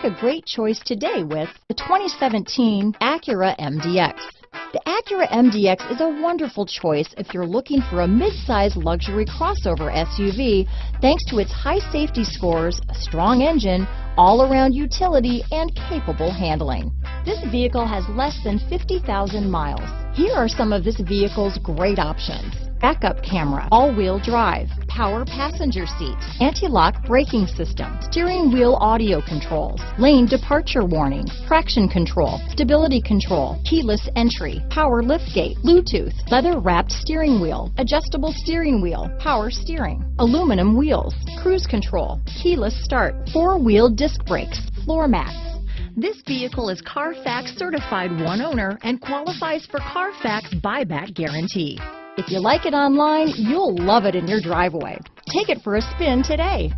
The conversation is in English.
a great choice today with the 2017 Acura MDX. The Acura MDX is a wonderful choice if you're looking for a mid-size luxury crossover SUV thanks to its high safety scores, a strong engine, all-around utility, and capable handling. This vehicle has less than 50,000 miles. Here are some of this vehicle's great options: backup camera, all-wheel drive, power passenger seat, anti-lock braking system, steering wheel audio controls, lane departure warning, traction control, stability control, keyless entry, power liftgate, Bluetooth, leather-wrapped steering wheel, adjustable steering wheel, power steering, aluminum wheels, cruise control, keyless start, four-wheel disc brakes, floor mats. This vehicle is CARFAX certified one owner and qualifies for CARFAX buyback guarantee. If you like it online, you'll love it in your driveway. Take it for a spin today.